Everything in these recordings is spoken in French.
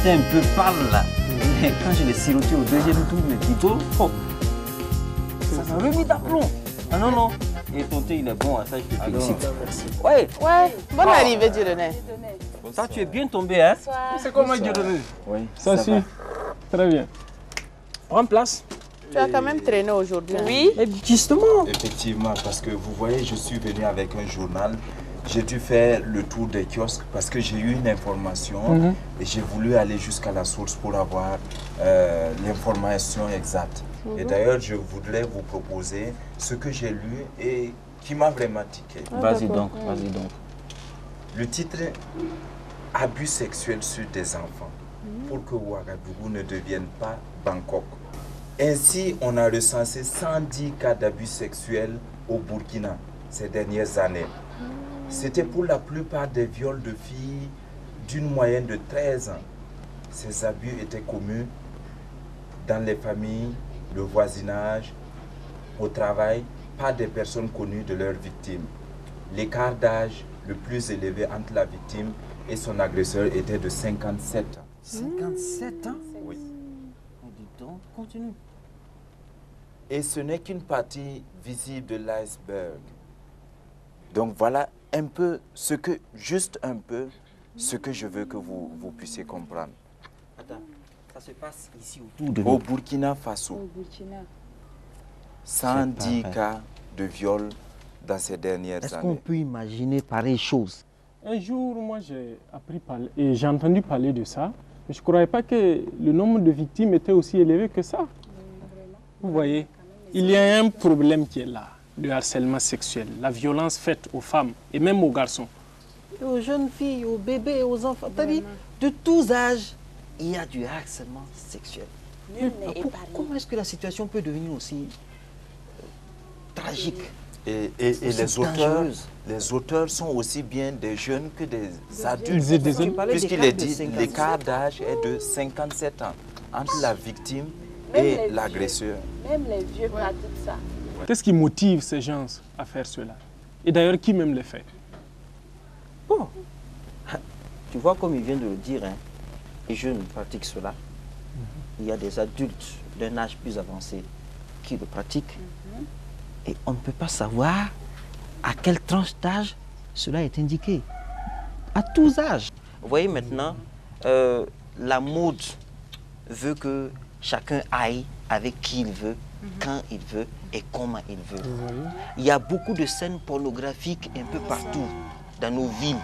était un peu pâle là. Et quand je l'ai siroté au deuxième tour, le pipeau, oh, ça m'a remis d'aplomb. Ah non, non. Et ton thé, il est bon, ça je te félicite. Merci. Ouais. Ouais, bonne arrivée Dieudonné. Ça, tu es bien tombé, hein? C'est comment Dieudonné? Oui, Ça suit. Très bien. Prends place. Tu as quand même traîné aujourd'hui. Oui. Et justement. Effectivement, parce que vous voyez, je suis venu avec un journal. J'ai dû faire le tour des kiosques parce que j'ai eu une information et j'ai voulu aller jusqu'à la source pour avoir l'information exacte. Et d'ailleurs, je voudrais vous proposer ce que j'ai lu et qui m'a vraiment tiqué. Vas-y donc, vas-y donc. Le titre « Abus sexuels sur des enfants » pour que Ouagadougou ne devienne pas Bangkok. Ainsi, on a recensé 110 cas d'abus sexuels au Burkina ces dernières années. C'était pour la plupart des viols de filles d'une moyenne de 13 ans. Ces abus étaient commis dans les familles, le voisinage, au travail, par des personnes connues de leurs victimes. L'écart d'âge le plus élevé entre la victime et son agresseur était de 57 ans. 57 ans? Oui. Oh, dis donc, continue. Et ce n'est qu'une partie visible de l'iceberg. Donc voilà un peu ce que, juste un peu, ce que je veux que vous puissiez comprendre. Attends, ça se passe ici autour de nous. Au Burkina Faso, 110 cas de viol dans ces dernières Est-ce années. qu'on peut imaginer pareille chose? Un jour, moi, j'ai appris parler et j'ai entendu parler de ça. Mais je ne croyais pas que le nombre de victimes était aussi élevé que ça. Vous voyez, il y a un problème qui est là. Le harcèlement sexuel, la violence faite aux femmes et même aux garçons. Et aux jeunes filles, aux bébés, aux enfants. C'est-à-dire, de tous âges, il y a du harcèlement sexuel. Comment est-ce que la situation peut devenir aussi tragique? Et dangereuse. les auteurs sont aussi bien des jeunes que des adultes. Des Puisqu'il est dit l'écart d'âge est de 57 ans entre la victime et l'agresseur. Même les vieux pratiquent ça. Qu'est-ce qui motive ces gens à faire cela? Et d'ailleurs, qui même les fait? Bon, tu vois comme il vient de le dire, hein, les jeunes pratiquent cela. Il y a des adultes d'un âge plus avancé qui le pratiquent. Et on ne peut pas savoir à quelle tranche d'âge cela est indiqué. À tous âges. Vous voyez maintenant, la mode veut que chacun aille avec qui il veut, quand il veut et comment il veut. Il y a beaucoup de scènes pornographiques un peu partout dans nos villes.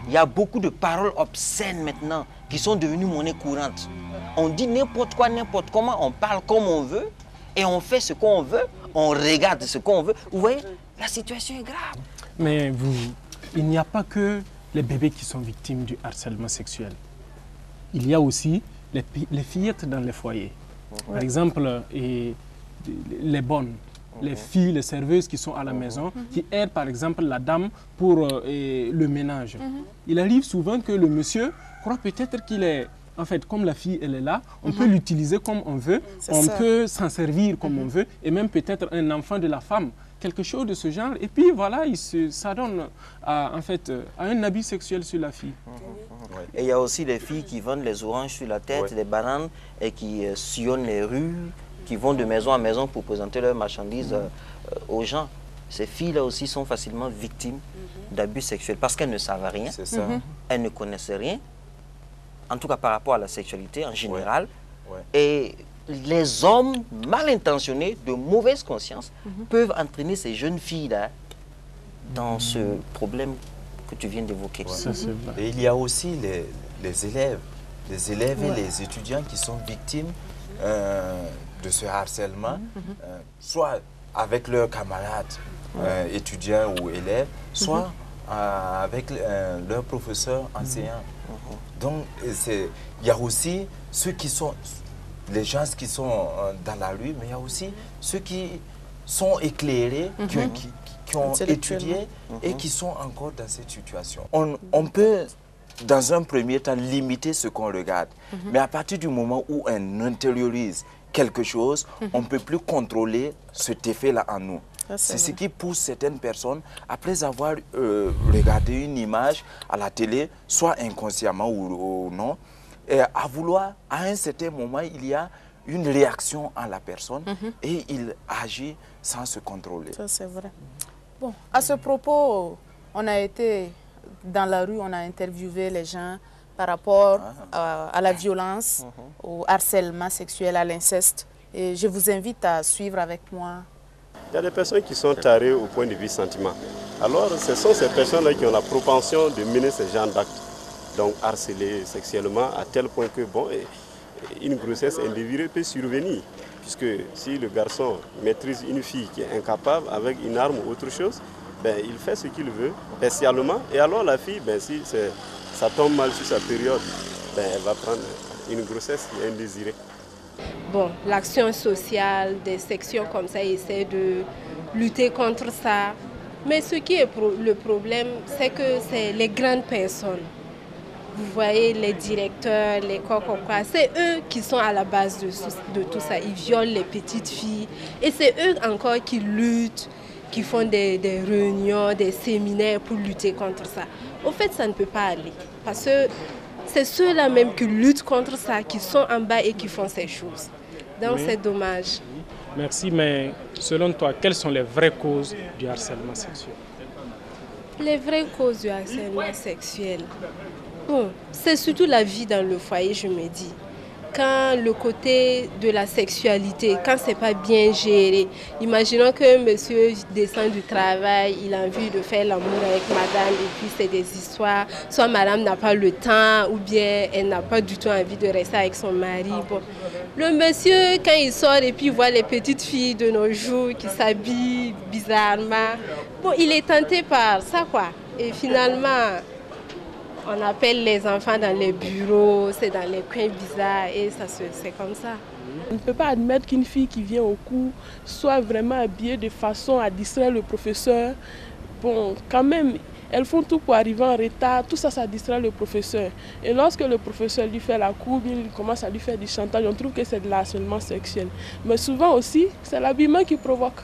Il y a beaucoup de paroles obscènes maintenant qui sont devenues monnaie courante. On dit n'importe quoi, n'importe comment, on parle comme on veut et on fait ce qu'on veut, on regarde ce qu'on veut. Vous voyez, la situation est grave. Mais il n'y a pas que les bébés qui sont victimes du harcèlement sexuel. Il y a aussi les fillettes dans les foyers. Par exemple, les bonnes, les filles, les serveuses qui sont à la maison, qui aident par exemple la dame pour le ménage. Il arrive souvent que le monsieur croit peut-être qu'il est... En fait, comme la fille, elle est là, on peut l'utiliser comme on veut, on peut s'en servir comme on veut, et même peut-être un enfant de la femme, quelque chose de ce genre. Et puis voilà, il s'adonne à un abus sexuel sur la fille. Et il y a aussi les filles qui vendent les oranges sur la tête, les bananes, et qui sillonnent les rues, qui vont de maison à maison pour présenter leurs marchandises aux gens. Ces filles-là aussi sont facilement victimes d'abus sexuels parce qu'elles ne savent rien, elles ne connaissent rien, en tout cas par rapport à la sexualité en général. Et les hommes mal intentionnés, de mauvaise conscience, peuvent entraîner ces jeunes filles-là dans ce problème que tu viens d'évoquer. Et il y a aussi les élèves et les étudiants qui sont victimes de ce harcèlement, soit avec leurs camarades étudiants ou élèves, soit avec leurs professeurs enseignants. Donc, il y a aussi ceux qui sont, les gens qui sont dans la rue, mais il y a aussi ceux qui sont éclairés, qui ont étudié et qui sont encore dans cette situation. On peut, dans un premier temps, limiter ce qu'on regarde. Mais à partir du moment où on intériorise quelque chose, on ne peut plus contrôler cet effet-là en nous. C'est ce qui pousse certaines personnes, après avoir regardé une image à la télé, soit inconsciemment ou non, à vouloir, à un certain moment, il y a une réaction en la personne et il agit sans se contrôler. Ça, c'est vrai. Bon, à ce propos, on a été dans la rue, on a interviewé les gens par rapport à la violence, au harcèlement sexuel, à l'inceste. Et je vous invite à suivre avec moi. Il y a des personnes qui sont tarées au point de vue sentiment. Alors, ce sont ces personnes-là qui ont la propension de mener ce genre d'actes. Donc, harceler sexuellement à tel point que, bon, une grossesse indésirée peut survenir. Puisque si le garçon maîtrise une fille qui est incapable avec une arme ou autre chose, ben, il fait ce qu'il veut, spécialement. Et alors la fille, ben, si ça tombe mal sur sa période, ben, elle va prendre une grossesse indésirée. Bon, l'action sociale, des sections comme ça, essaie de lutter contre ça. Mais ce qui est le problème, c'est que c'est les grandes personnes. Vous voyez, les directeurs, les quoi, c'est eux qui sont à la base de tout ça. Ils violent les petites filles. Et c'est eux encore qui luttent, qui font des réunions, des séminaires pour lutter contre ça. Au fait, ça ne peut pas aller. Parce que c'est ceux-là même qui luttent contre ça, qui sont en bas et qui font ces choses. Donc c'est dommage. Merci, mais selon toi, quelles sont les vraies causes du harcèlement sexuel? Les vraies causes du harcèlement sexuel, bon, c'est surtout la vie dans le foyer, je me dis. Quand le côté de la sexualité, quand c'est pas bien géré, imaginons que monsieur descend du travail, il a envie de faire l'amour avec madame et puis c'est des histoires, soit madame n'a pas le temps ou bien elle n'a pas du tout envie de rester avec son mari. Bon. Le monsieur, quand il sort et puis il voit les petites filles de nos jours qui s'habillent bizarrement, bon, il est tenté par ça quoi. Et finalement, on appelle les enfants dans les bureaux, c'est dans les coins bizarres et c'est comme ça. On ne peut pas admettre qu'une fille qui vient au cours soit vraiment habillée de façon à distraire le professeur. Bon, quand même, elles font tout pour arriver en retard, tout ça, ça distrait le professeur. Et lorsque le professeur lui fait la cour, il commence à lui faire du chantage, on trouve que c'est de l'harcèlement sexuel. Mais souvent aussi, c'est l'habillement qui provoque.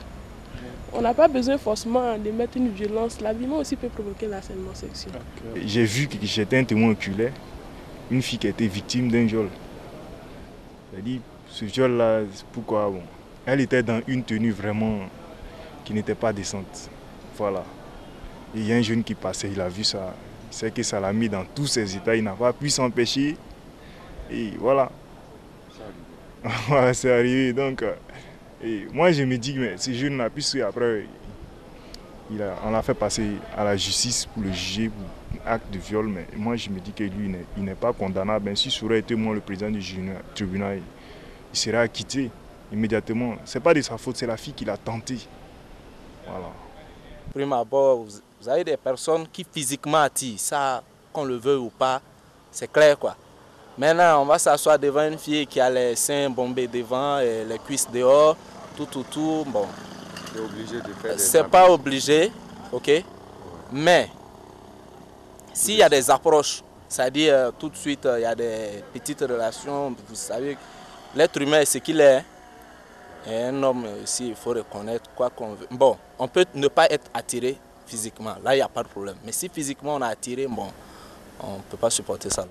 On n'a pas besoin forcément de mettre une violence. L'habillement aussi peut provoquer l'harcèlement sexuel. J'ai vu que j'étais un témoin oculaire, une fille qui était victime d'un viol. C'est-à-dire, ce viol-là, pourquoi bon, elle était dans une tenue vraiment qui n'était pas décente. Voilà. Et il y a un jeune qui passait, il a vu ça. Il sait que ça l'a mis dans tous ses états, il n'a pas pu s'empêcher. Et voilà. Voilà, c'est arrivé. Donc, et moi, je me dis que ce jeune-là, puisque après, on l'a fait passer à la justice pour le juger pour acte de viol, mais moi, je me dis que lui, il n'est pas condamnable. Ben, si ça aurait été moi le président du tribunal, il serait acquitté immédiatement. Ce n'est pas de sa faute, c'est la fille qui l'a tenté. Voilà. Prime abord, vous avez des personnes qui physiquement attirent, ça, qu'on le veut ou pas, c'est clair quoi. Maintenant, on va s'asseoir devant une fille qui a les seins bombés devant et les cuisses dehors, tout, bon. C'est pas obligé, ok. Mais, s'il y a des approches, c'est-à-dire tout de suite, il y a des petites relations, vous savez, l'être humain est ce qu'il est. Et un homme aussi, il faut reconnaître quoi qu'on veut. Bon, on peut ne pas être attiré physiquement, là il n'y a pas de problème. Mais si physiquement on est attiré, bon, on ne peut pas supporter ça.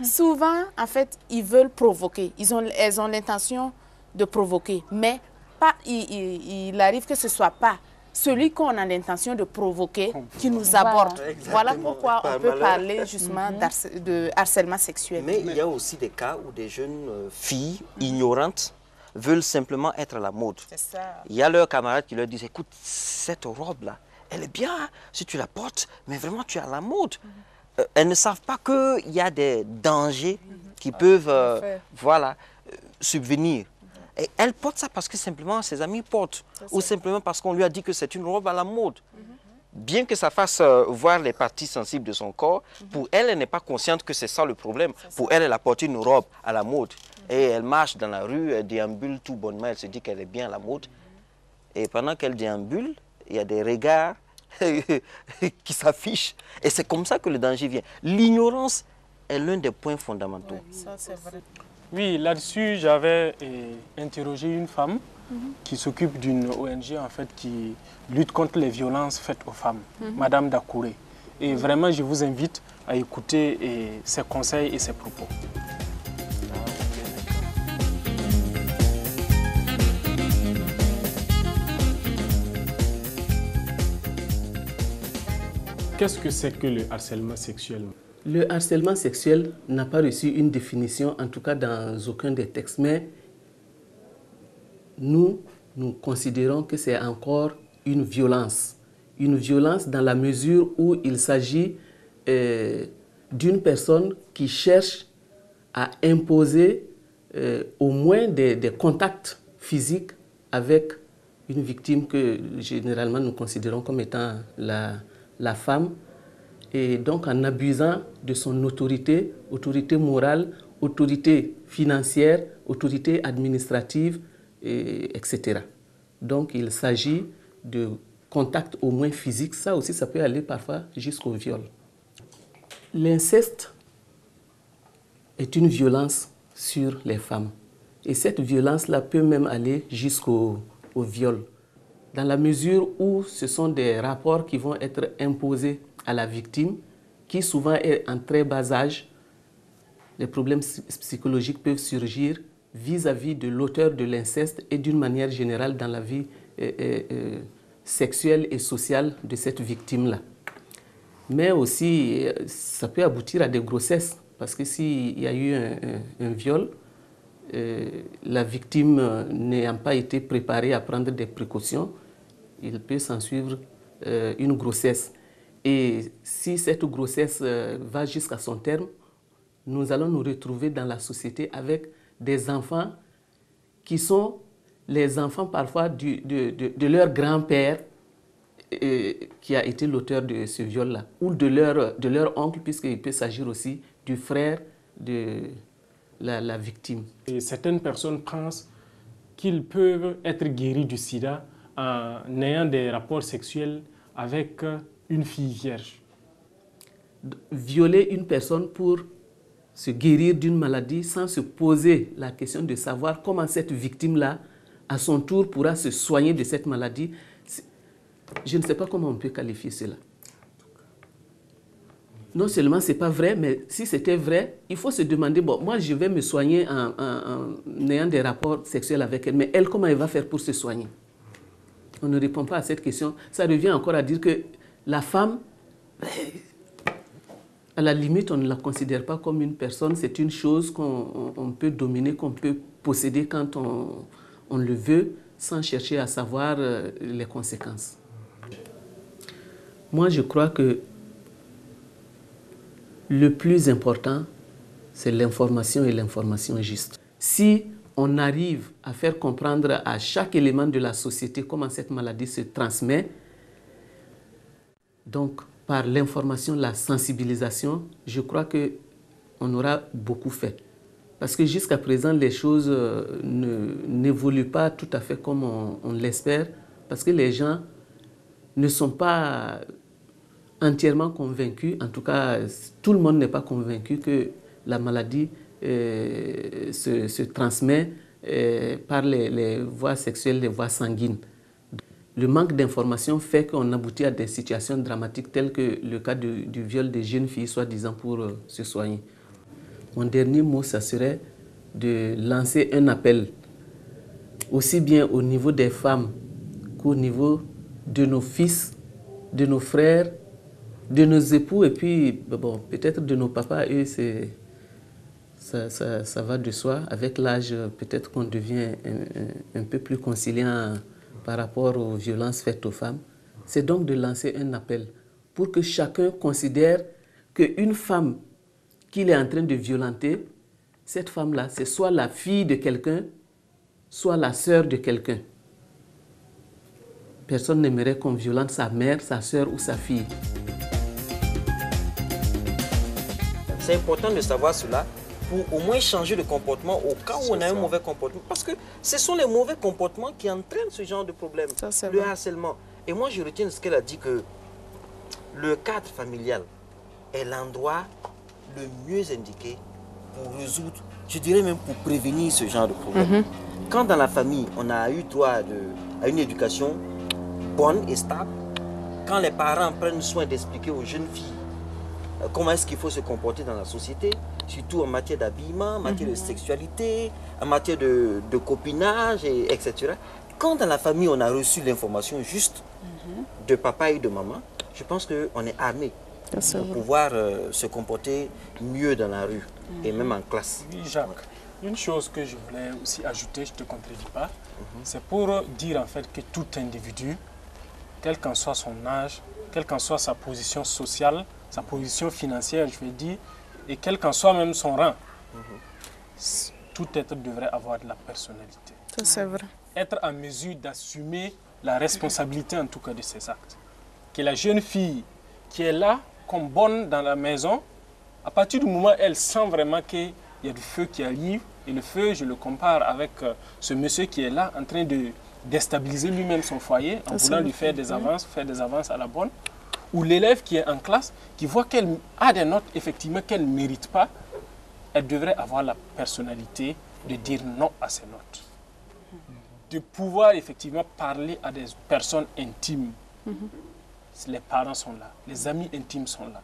Souvent, en fait, ils veulent provoquer. Elles ont l'intention de provoquer, mais pas, il arrive que ce ne soit pas celui qu'on a l'intention de provoquer qui nous aborde. Voilà pourquoi on peut parler justement de harcèlement sexuel. Mais il y a aussi des cas où des jeunes filles ignorantes veulent simplement être à la mode. Il y a leurs camarades qui leur disent, écoute, cette robe-là, elle est bien si tu la portes, mais vraiment tu es à la mode. Elles ne savent pas qu'il y a des dangers qui peuvent subvenir. Et elle porte ça parce que simplement ses amis portent, ou simplement parce qu'on lui a dit que c'est une robe à la mode. Bien que ça fasse voir les parties sensibles de son corps, pour elle, elle n'est pas consciente que c'est ça le problème. Pour elle, elle a porté une robe à la mode. Et elle marche dans la rue, elle déambule tout bonnement, elle se dit qu'elle est bien à la mode. Et pendant qu'elle déambule, il y a des regards qui s'affichent. Et c'est comme ça que le danger vient. L'ignorance est l'un des points fondamentaux. Ça, c'est vrai. Oui, là-dessus, j'avais interrogé une femme qui s'occupe d'une ONG en fait, qui lutte contre les violences faites aux femmes, Madame Dakouré. Et vraiment, je vous invite à écouter ses conseils et ses propos. Qu'est-ce que c'est que le harcèlement sexuel? Le harcèlement sexuel n'a pas reçu une définition, en tout cas dans aucun des textes, mais nous considérons que c'est encore une violence dans la mesure où il s'agit d'une personne qui cherche à imposer au moins des contacts physiques avec une victime que généralement nous considérons comme étant la femme, et donc en abusant de son autorité morale, autorité financière, autorité administrative, etc. Donc il s'agit de contacts au moins physiques, ça aussi ça peut aller parfois jusqu'au viol. L'inceste est une violence sur les femmes, et cette violence-là peut même aller jusqu'au viol, dans la mesure où ce sont des rapports qui vont être imposés à la victime, qui souvent est en très bas âge. Les problèmes psychologiques peuvent surgir vis-à-vis de l'auteur de l'inceste et d'une manière générale dans la vie sexuelle et sociale de cette victime-là. Mais aussi, ça peut aboutir à des grossesses, parce que s'il y a eu un viol, la victime n'ayant pas été préparée à prendre des précautions, il peut s'en suivre une grossesse. Et si cette grossesse va jusqu'à son terme, nous allons nous retrouver dans la société avec des enfants qui sont les enfants parfois de leur grand-père qui a été l'auteur de ce viol-là, ou de leur oncle, puisqu'il peut s'agir aussi du frère de la victime. Et certaines personnes pensent qu'ils peuvent être guéris du sida en ayant des rapports sexuels avec une fille vierge. Violer une personne pour se guérir d'une maladie sans se poser la question de savoir comment cette victime-là, à son tour, pourra se soigner de cette maladie, je ne sais pas comment on peut qualifier cela. Non seulement ce n'est pas vrai, mais si c'était vrai, il faut se demander, bon, moi je vais me soigner en ayant des rapports sexuels avec elle, mais elle, comment elle va faire pour se soigner? On ne répond pas à cette question. Ça revient encore à dire que la femme, à la limite, on ne la considère pas comme une personne, c'est une chose qu'on peut dominer, qu'on peut posséder quand on le veut, sans chercher à savoir les conséquences. Moi, je crois que le plus important, c'est l'information et l'information juste. Si on arrive à faire comprendre à chaque élément de la société comment cette maladie se transmet, donc par l'information, la sensibilisation, je crois qu'on aura beaucoup fait. Parce que jusqu'à présent, les choses n'évoluent pas tout à fait comme on l'espère, parce que les gens ne sont pas entièrement convaincus, en tout cas, tout le monde n'est pas convaincu que la maladie se transmet par les voies sexuelles, les voies sanguines. Le manque d'information fait qu'on aboutit à des situations dramatiques telles que le cas du viol des jeunes filles, soi-disant pour se soigner. Mon dernier mot, ça serait de lancer un appel, aussi bien au niveau des femmes qu'au niveau de nos fils, de nos frères, de nos époux, et puis bon, peut-être de nos papas. Eux, ça va de soi. Avec l'âge, peut-être qu'on devient un peu plus conciliant par rapport aux violences faites aux femmes. C'est donc de lancer un appel pour que chacun considère qu'une femme qu'il est en train de violenter, cette femme-là, c'est soit la fille de quelqu'un, soit la sœur de quelqu'un. Personne n'aimerait qu'on violente sa mère, sa sœur ou sa fille. C'est important de savoir cela pour au moins changer de comportement au cas où on a un mauvais comportement. Parce que ce sont les mauvais comportements qui entraînent ce genre de problème, le harcèlement. Et moi, je retiens ce qu'elle a dit, que le cadre familial est l'endroit le mieux indiqué pour résoudre, je dirais même pour prévenir ce genre de problème. Quand dans la famille, on a eu droit à une éducation bonne et stable, quand les parents prennent soin d'expliquer aux jeunes filles comment est-ce qu'il faut se comporter dans la société, surtout en matière d'habillement, en matière de sexualité, en matière de copinage, etc. Quand dans la famille, on a reçu l'information juste de papa et de maman, je pense qu'on est armé pour pouvoir se comporter mieux dans la rue et même en classe. Oui, Jacques, une chose que je voulais aussi ajouter, je ne te contredis pas, c'est pour dire en fait que tout individu, quel qu'en soit son âge, quelle qu'en soit sa position sociale, sa position financière, je veux dire, et quel qu'en soit même son rang, tout être devrait avoir de la personnalité. C'est vrai. Être en mesure d'assumer la responsabilité en tout cas de ses actes. Que la jeune fille qui est là, comme bonne dans la maison, à partir du moment où elle sent vraiment qu'il y a du feu qui arrive, et le feu, je le compare avec ce monsieur qui est là en train de déstabiliser lui-même son foyer, en voulant lui faire des avances à la bonne, ou l'élève qui est en classe, qui voit qu'elle a des notes effectivement qu'elle ne mérite pas, elle devrait avoir la personnalité de dire non à ses notes. De pouvoir effectivement parler à des personnes intimes. Les parents sont là, les amis intimes sont là.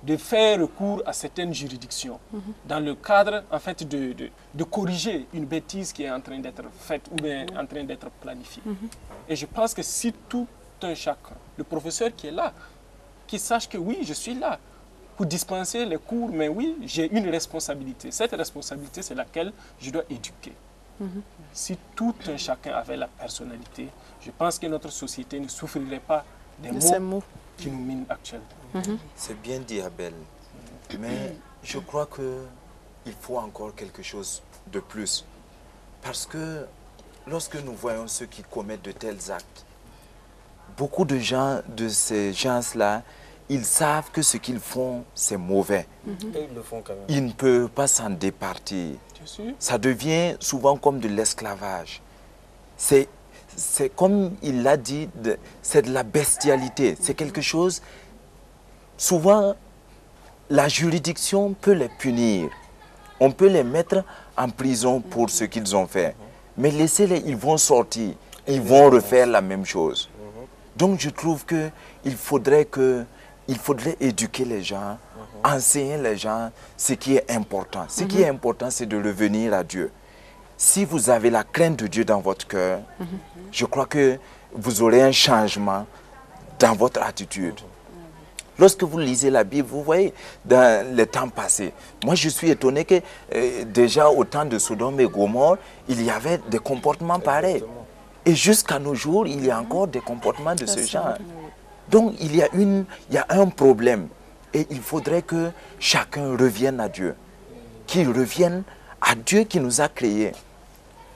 De faire recours à certaines juridictions dans le cadre en fait de corriger une bêtise qui est en train d'être faite ou bien en train d'être planifiée. Et je pense que si tout un chacun, le professeur qui est là, qui sache que oui, je suis là pour dispenser les cours, mais oui, j'ai une responsabilité. Cette responsabilité, c'est laquelle je dois éduquer. Si tout un chacun avait la personnalité, je pense que notre société ne souffrirait pas des mots qui nous minent actuellement. C'est bien dit, Abel. Mais je crois qu'il faut encore quelque chose de plus. Parce que lorsque nous voyons ceux qui commettent de tels actes, beaucoup de gens, de ces gens-là, ils savent que ce qu'ils font, c'est mauvais. Et ils le font quand même. Ils ne peuvent pas s'en départir. Ça devient souvent comme de l'esclavage. C'est comme il l'a dit, c'est de la bestialité. C'est quelque chose... Souvent, la juridiction peut les punir. On peut les mettre en prison pour ce qu'ils ont fait. Mais laissez-les, ils vont sortir. Ils vont refaire la même chose. Donc je trouve qu'il faudrait éduquer les gens, enseigner les gens ce qui est important. Ce qui est important, c'est de revenir à Dieu. Si vous avez la crainte de Dieu dans votre cœur, je crois que vous aurez un changement dans votre attitude. Lorsque vous lisez la Bible, vous voyez, dans les temps passés, moi je suis étonné que déjà au temps de Sodome et Gomorrhe, il y avait des comportements pareils. Et jusqu'à nos jours, il y a encore des comportements de ce genre. Donc il y a un problème. Et il faudrait que chacun revienne à Dieu. Qu'il revienne à Dieu qui nous a créés.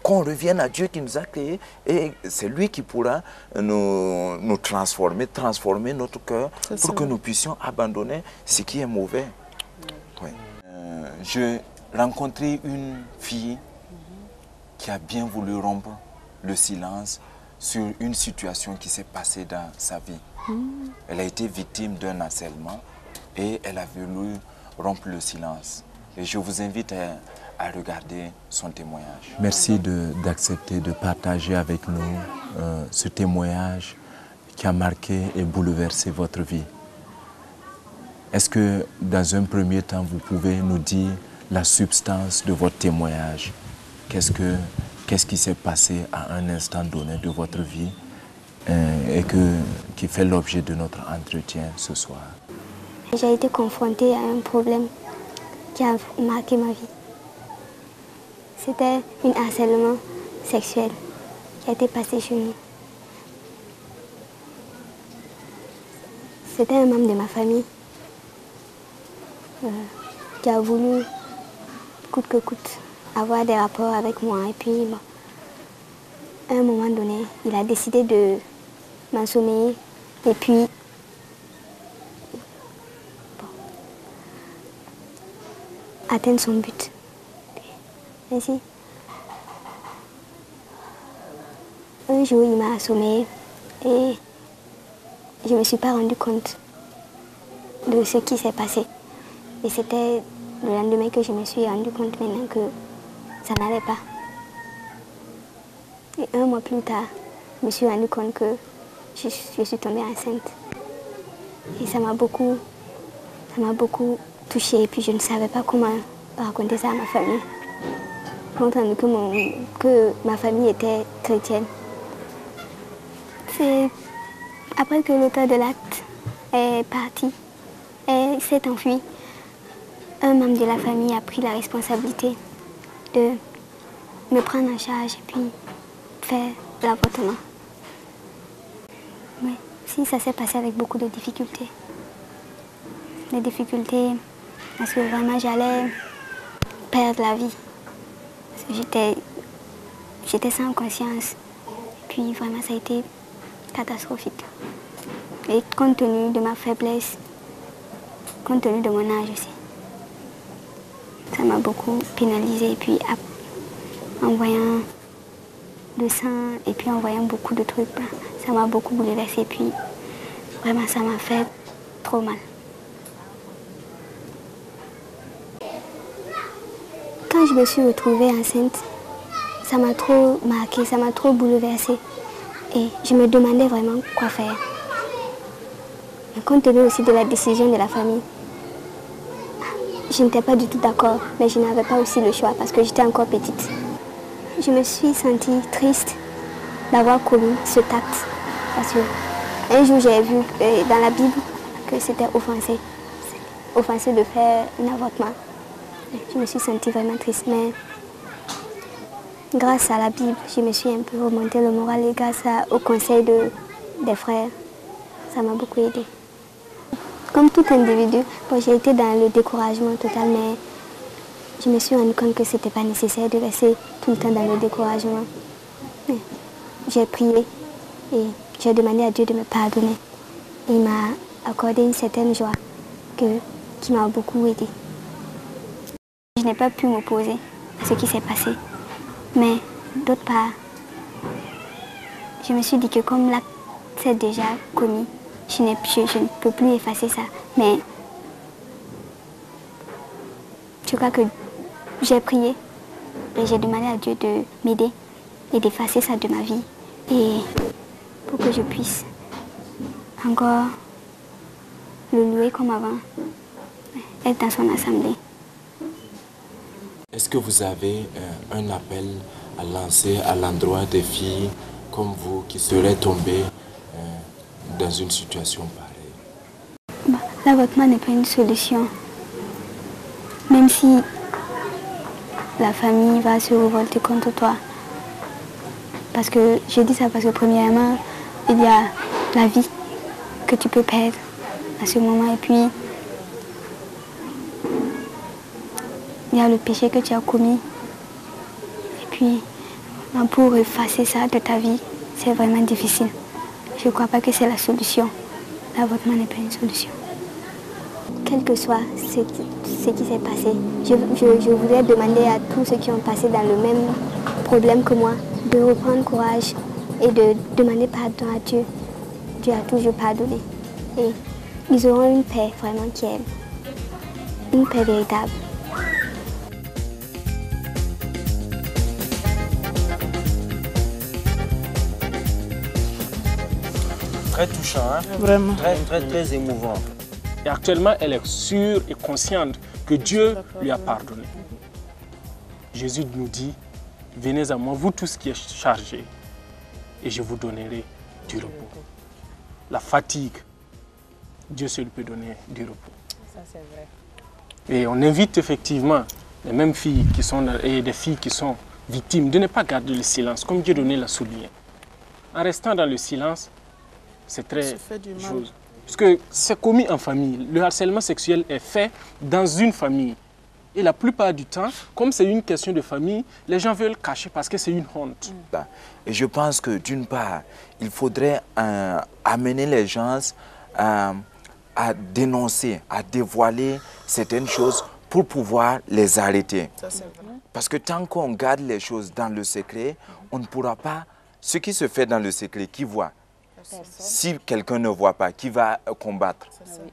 Qu'on revienne à Dieu qui nous a créés. Et c'est lui qui pourra nous transformer notre cœur pour que nous puissions abandonner ce qui est mauvais. Ouais. J'ai rencontré une fille qui a bien voulu rompre le silence sur une situation qui s'est passée dans sa vie. Elle a été victime d'un harcèlement et elle a voulu rompre le silence. Et je vous invite à regarder son témoignage. Merci d'accepter de partager avec nous ce témoignage qui a marqué et bouleversé votre vie. Est-ce que dans un premier temps, vous pouvez nous dire la substance de votre témoignage? Qu'est-ce qui s'est passé à un instant donné de votre vie et qui fait l'objet de notre entretien ce soir? J'ai été confrontée à un problème qui a marqué ma vie. C'était un harcèlement sexuel qui a été passé chez nous. C'était un membre de ma famille qui a voulu, coûte que coûte, avoir des rapports avec moi. Et puis, bon, à un moment donné, il a décidé de m'assommer et puis atteindre son but. Ainsi, un jour, il m'a assommé et je ne me suis pas rendu compte de ce qui s'est passé. Et c'était le lendemain que je me suis rendu compte maintenant que ça n'allait pas. Et un mois plus tard, je me suis rendu compte que je suis tombée enceinte. Et ça m'a beaucoup Ça m'a beaucoup touchée et puis je ne savais pas comment raconter ça à ma famille. Compte tenu que ma famille était chrétienne. C'est après que l'auteur de l'acte est parti et s'est enfui, un membre de la famille a pris la responsabilité de me prendre en charge et puis faire l'avortement. Oui, si ça s'est passé avec beaucoup de difficultés. Des difficultés parce que vraiment j'allais perdre la vie. Parce que j'étais sans conscience. Et puis vraiment ça a été catastrophique. Et compte tenu de ma faiblesse, compte tenu de mon âge aussi, ça m'a beaucoup pénalisée. Et puis en voyant le sang et puis en voyant beaucoup de trucs, ça m'a beaucoup bouleversée. Et puis vraiment ça m'a fait trop mal. Quand je me suis retrouvée enceinte, ça m'a trop marquée, ça m'a trop bouleversée. Et je me demandais vraiment quoi faire. Mais compte tenu aussi de la décision de la famille, je n'étais pas du tout d'accord, mais je n'avais pas aussi le choix parce que j'étais encore petite. Je me suis sentie triste d'avoir commis cet acte. Parce qu'un jour, j'ai vu dans la Bible que c'était offensé. Offensé de faire un avortement. Je me suis sentie vraiment triste, mais grâce à la Bible, je me suis un peu remonté le moral et grâce au conseil des frères, ça m'a beaucoup aidé. Comme tout individu, j'ai été dans le découragement total, mais je me suis rendu compte que ce n'était pas nécessaire de rester tout le temps dans le découragement. J'ai prié et j'ai demandé à Dieu de me pardonner. Et il m'a accordé une certaine joie qui m'a beaucoup aidé. Je n'ai pas pu m'opposer à ce qui s'est passé. Mais d'autre part, je me suis dit que comme l'acte s'est déjà commis, je ne peux plus effacer ça. Mais je crois que j'ai prié et j'ai demandé à Dieu de m'aider et d'effacer ça de ma vie. Et pour que je puisse encore le louer comme avant, être dans son assemblée. Est-ce que vous avez un appel à lancer à l'endroit des filles comme vous qui seraient tombées dans une situation pareille? L'avortement n'est pas une solution. Même si la famille va se révolter contre toi. Parce que je dis ça parce que premièrement, il y a la vie que tu peux perdre à ce moment. Et puis, il y a le péché que tu as commis. Et puis, pour effacer ça de ta vie, c'est vraiment difficile. Je ne crois pas que c'est la solution. L'avortement n'est pas une solution. Quel que soit ce qui s'est passé, je voudrais demander à tous ceux qui ont passé dans le même problème que moi de reprendre courage et de demander pardon à Dieu. Dieu a toujours pardonné. Et ils auront une paix vraiment qui est une paix véritable. Très touchant, hein? Vraiment. Très émouvant. Et actuellement, elle est sûre et consciente que Dieu lui a pardonné. Jésus nous dit, venez à moi, vous tous qui êtes chargés, et je vous donnerai du repos. La fatigue, Dieu seul peut donner du repos. Ça, c'est vrai. Et on invite effectivement les mêmes filles qui sont, et des filles qui sont victimes de ne pas garder le silence, comme Dieu l'a souligné. En restant dans le silence, c'est très chose. Parce que c'est commis en famille. Le harcèlement sexuel est fait dans une famille. Et la plupart du temps, comme c'est une question de famille, les gens veulent cacher parce que c'est une honte. Et je pense que d'une part, il faudrait amener les gens à dénoncer, à dévoiler certaines choses pour pouvoir les arrêter. Parce que tant qu'on garde les choses dans le secret, on ne pourra pas... Ce qui se fait dans le secret, qui voit? Si quelqu'un ne voit pas, qui va combattre?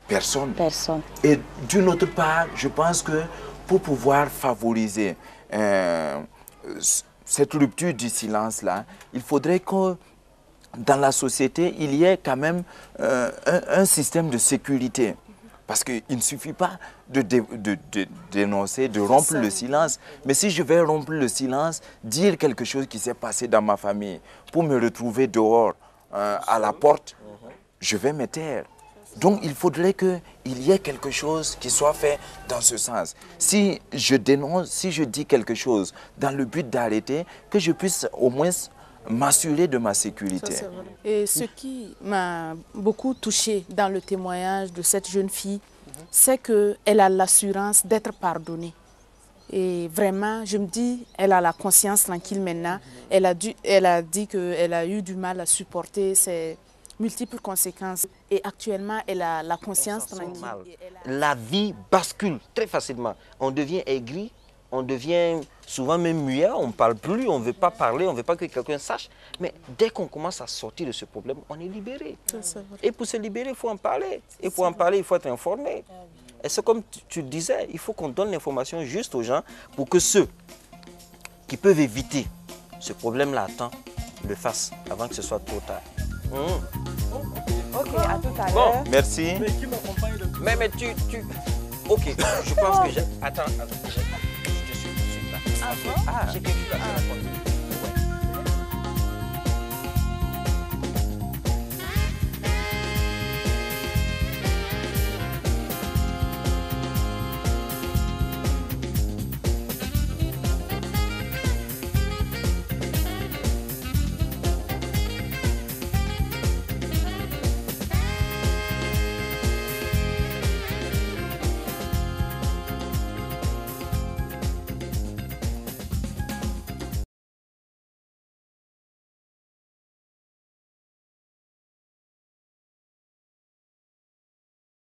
Personne. Et d'une autre part, je pense que pour pouvoir favoriser cette rupture du silence-là, il faudrait que dans la société, il y ait quand même un système de sécurité. Parce qu'il ne suffit pas de dénoncer, de rompre le silence. Mais si je vais rompre le silence, dire quelque chose qui s'est passé dans ma famille, pour me retrouver dehors, à la porte, je vais me taire. Donc il faudrait qu'il y ait quelque chose qui soit fait dans ce sens. Si je dénonce, si je dis quelque chose dans le but d'arrêter, que je puisse au moins m'assurer de ma sécurité. Ça, et ce qui m'a beaucoup touchée dans le témoignage de cette jeune fille, c'est qu'elle a l'assurance d'être pardonnée. Et vraiment, je me dis, elle a la conscience tranquille maintenant. Elle a dit qu'elle a eu du mal à supporter ces multiples conséquences. Et actuellement, elle a la conscience tranquille. La vie bascule très facilement. On devient aigri, on devient souvent même muet, on ne parle plus, on ne veut pas parler, on ne veut pas que quelqu'un sache. Mais dès qu'on commence à sortir de ce problème, on est libéré. Et pour se libérer, il faut en parler. Et pour en parler, il faut être informé. Et c'est comme tu le disais, il faut qu'on donne l'information juste aux gens pour que ceux qui peuvent éviter ce problème-là à temps le fassent avant que ce soit trop tard. Ok, à tout à l'heure. Bon, merci. Mais tu... Ok, je pense que j'ai... Attends. Je suis là. Ah, j'ai quelque chose à te raconter.